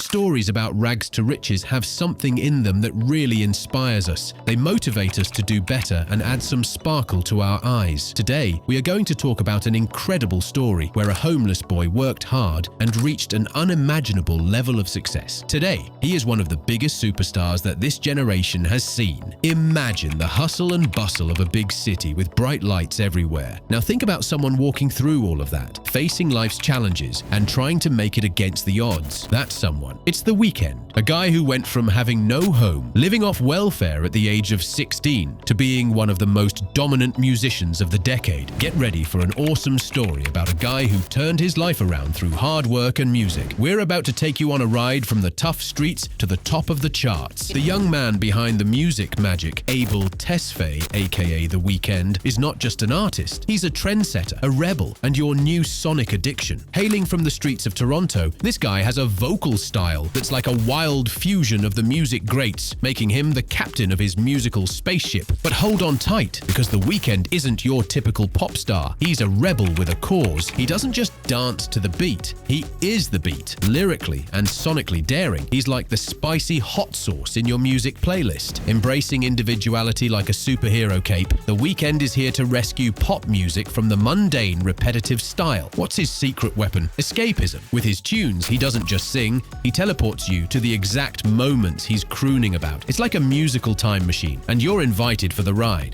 stories about rags to riches have something in them that really inspires us. They motivate us to do better and add some sparkle to our eyes. Today, we are going to talk about an incredible story where a homeless boy worked hard and reached an unimaginable level of success. Today, he is one of the biggest superstars that this generation has seen. Imagine the hustle and bustle of a big city with bright lights everywhere. Now think about someone walking through all of that, facing life's challenges and trying to make it against the odds. That's someone. It's The Weeknd, a guy who went from having no home, living off welfare at the age of 16, to being one of the most dominant musicians of the decade. Get ready for an awesome story about a guy who turned his life around through hard work and music. We're about to take you on a ride from the tough streets to the top of the charts. The young man behind the music magic, Abel Tesfaye, aka The Weeknd, is not just an artist. He's a trendsetter, a rebel, and your new sonic addiction. Hailing from the streets of Toronto, this guy has a vocal style that's like a wild fusion of the music greats, making him the captain of his musical spaceship. But hold on tight, because The Weeknd isn't your typical pop star. He's a rebel with a cause. He doesn't just dance to the beat, he is the beat, lyrically and sonically daring. He's like the spicy hot sauce in your music playlist. Embracing individuality like a superhero cape, The Weeknd is here to rescue pop music from the mundane, repetitive style. What's his secret weapon? Escapism. With his tunes, he doesn't just sing, he teleports you to the exact moments he's crooning about. It's like a musical time machine, and you're invited for the ride.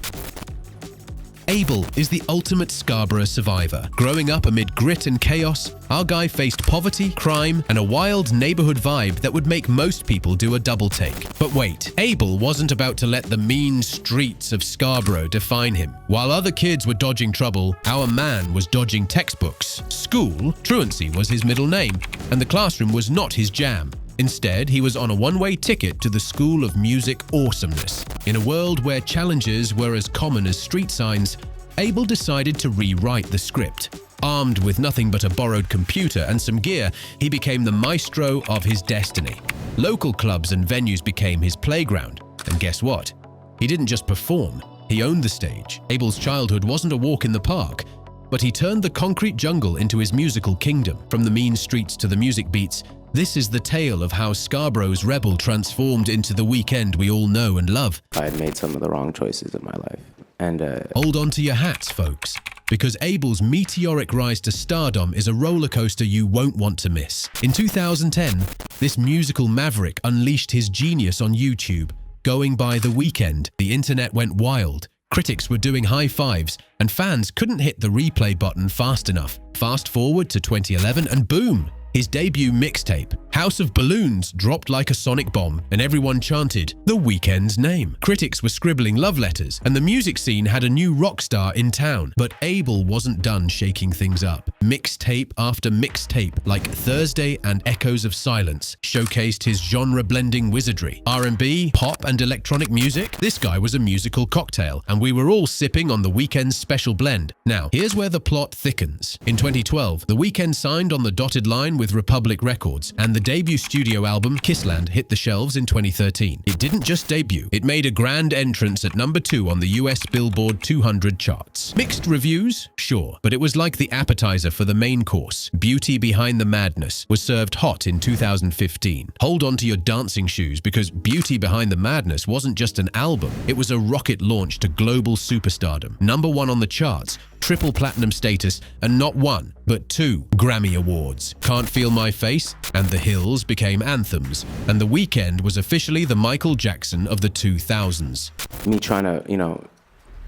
Abel is the ultimate Scarborough survivor. Growing up amid grit and chaos, our guy faced poverty, crime, and a wild neighborhood vibe that would make most people do a double take. But wait, Abel wasn't about to let the mean streets of Scarborough define him. While other kids were dodging trouble, our man was dodging textbooks. School, truancy was his middle name, and the classroom was not his jam. Instead, he was on a one-way ticket to the School of Music Awesomeness. In a world where challenges were as common as street signs, Abel decided to rewrite the script. Armed with nothing but a borrowed computer and some gear, he became the maestro of his destiny. Local clubs and venues became his playground. And guess what? He didn't just perform, he owned the stage. Abel's childhood wasn't a walk in the park, but he turned the concrete jungle into his musical kingdom. From the mean streets to the music beats, this is the tale of how Scarborough's rebel transformed into the Weeknd we all know and love. I had made some of the wrong choices in my life. And hold on to your hats, folks, because Abel's meteoric rise to stardom is a roller coaster you won't want to miss. In 2010, this musical maverick unleashed his genius on YouTube. Going by The Weeknd, the internet went wild. Critics were doing high fives, and fans couldn't hit the replay button fast enough. Fast forward to 2011, and boom! His debut mixtape, House of Balloons, dropped like a sonic bomb, and everyone chanted The Weeknd's name. Critics were scribbling love letters, and the music scene had a new rock star in town. But Abel wasn't done shaking things up. Mixtape after mixtape, like Thursday and Echoes of Silence, showcased his genre-blending wizardry. R&B, pop, and electronic music? This guy was a musical cocktail, and we were all sipping on The Weeknd's special blend. Now, here's where the plot thickens. In 2012, The Weeknd signed on the dotted line with Republic Records, and the debut studio album Kissland hit the shelves in 2013. It didn't just debut, it made a grand entrance at number 2 on the US Billboard 200 charts. Mixed reviews? Sure, but it was like the appetizer for the main course. Beauty Behind the Madness was served hot in 2015. Hold on to your dancing shoes, because Beauty Behind the Madness wasn't just an album, it was a rocket launch to global superstardom. Number 1 on the charts, triple platinum status, and not 1, but 2 Grammy Awards. Can't Feel My Face and The Hills became anthems, and The Weeknd was officially the Michael Jackson of the 2000s. me trying to,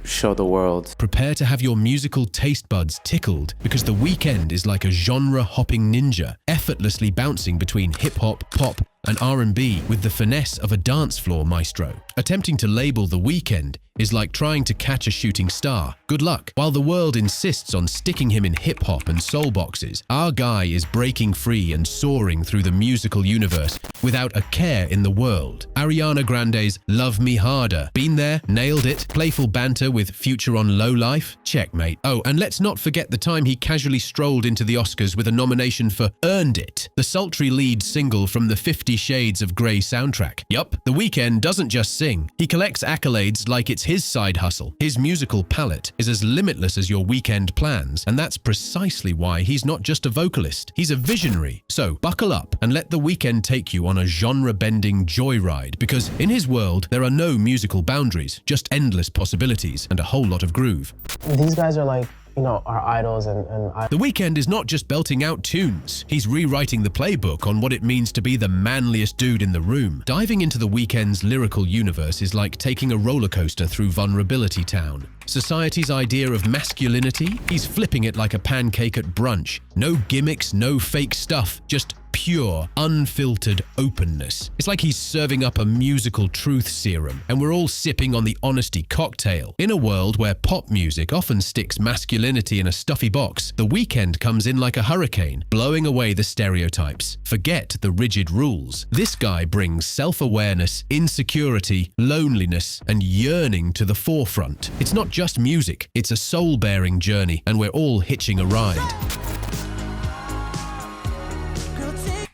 show the world. Prepare to have your musical taste buds tickled, because The Weeknd is like a genre-hopping ninja, effortlessly bouncing between hip-hop, pop, and R&B with the finesse of a dance floor maestro. Attempting to label The Weeknd is like trying to catch a shooting star. Good luck. While the world insists on sticking him in hip-hop and soul boxes, our guy is breaking free and soaring through the musical universe without a care in the world. Ariana Grande's Love Me Harder. Been there? Nailed it? Playful banter with Future on Low Life? Checkmate. Oh, and let's not forget the time he casually strolled into the Oscars with a nomination for Earned It, the sultry lead single from the 50 Shades of Grey soundtrack. Yup, The Weeknd doesn't just sing. He collects accolades like it's his side hustle. His musical palette is as limitless as your weekend plans, and that's precisely why he's not just a vocalist, he's a visionary. So buckle up and let The Weeknd take you on a genre-bending joyride, because in his world, there are no musical boundaries, just endless possibilities and a whole lot of groove. These guys are like, you know, our idols, and The Weeknd is not just belting out tunes, he's rewriting the playbook on what it means to be the manliest dude in the room. Diving into The Weeknd's lyrical universe is like taking a roller coaster through Vulnerability Town. Society's idea of masculinity, he's flipping it like a pancake at brunch. No gimmicks, no fake stuff, just pure, unfiltered openness. It's like he's serving up a musical truth serum, and we're all sipping on the honesty cocktail. In a world where pop music often sticks masculinity in a stuffy box, The Weeknd comes in like a hurricane, blowing away the stereotypes. Forget the rigid rules. This guy brings self-awareness, insecurity, loneliness, and yearning to the forefront. It's not just music, it's a soul-bearing journey, and we're all hitching a ride.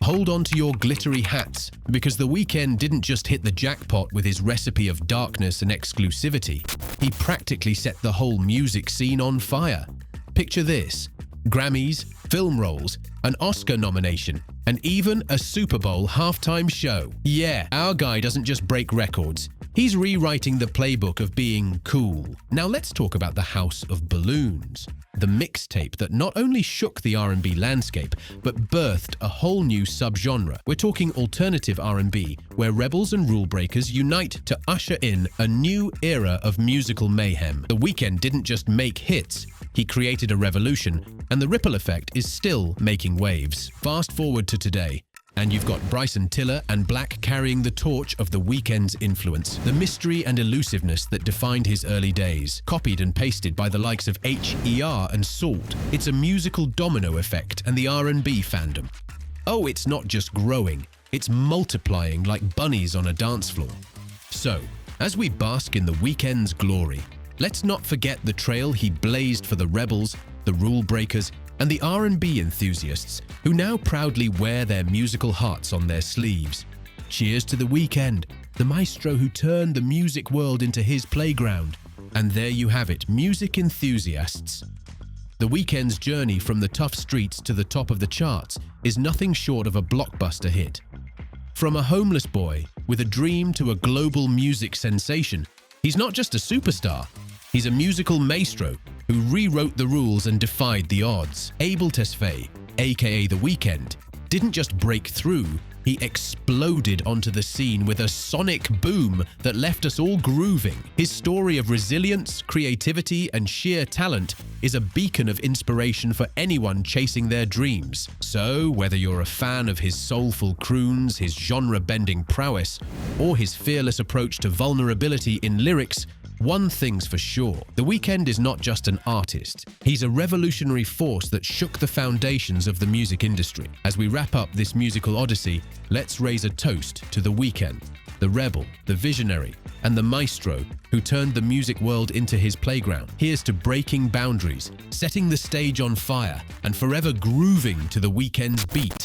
Hold on to your glittery hats, because The Weeknd didn't just hit the jackpot with his recipe of darkness and exclusivity. He practically set the whole music scene on fire. Picture this: Grammys, film roles, an Oscar nomination, and even a Super Bowl halftime show. Yeah, our guy doesn't just break records. He's rewriting the playbook of being cool. Now let's talk about the House of Balloons, the mixtape that not only shook the R&B landscape, but birthed a whole new subgenre. We're talking alternative R&B, where rebels and rule breakers unite to usher in a new era of musical mayhem. The Weeknd didn't just make hits, he created a revolution, and the ripple effect is still making waves. Fast forward to today, and you've got Bryson Tiller and Black carrying the torch of The Weeknd's influence. The mystery and elusiveness that defined his early days, copied and pasted by the likes of H.E.R. and Salt. It's a musical domino effect and the R&B fandom. Oh, it's not just growing, it's multiplying like bunnies on a dance floor. So, as we bask in The Weeknd's glory, let's not forget the trail he blazed for the rebels, the rule breakers, and the R&B enthusiasts who now proudly wear their musical hearts on their sleeves. Cheers to The Weeknd, the maestro who turned the music world into his playground. And there you have it, music enthusiasts. The Weeknd's journey from the tough streets to the top of the charts is nothing short of a blockbuster hit. From a homeless boy with a dream to a global music sensation, he's not just a superstar, he's a musical maestro who rewrote the rules and defied the odds. Abel Tesfaye, aka The Weeknd, didn't just break through, he exploded onto the scene with a sonic boom that left us all grooving. His story of resilience, creativity, and sheer talent is a beacon of inspiration for anyone chasing their dreams. So, whether you're a fan of his soulful croons, his genre-bending prowess, or his fearless approach to vulnerability in lyrics, one thing's for sure, The Weeknd is not just an artist. He's a revolutionary force that shook the foundations of the music industry. As we wrap up this musical odyssey, let's raise a toast to The Weeknd, the rebel, the visionary, and the maestro who turned the music world into his playground. Here's to breaking boundaries, setting the stage on fire, and forever grooving to The Weeknd's beat.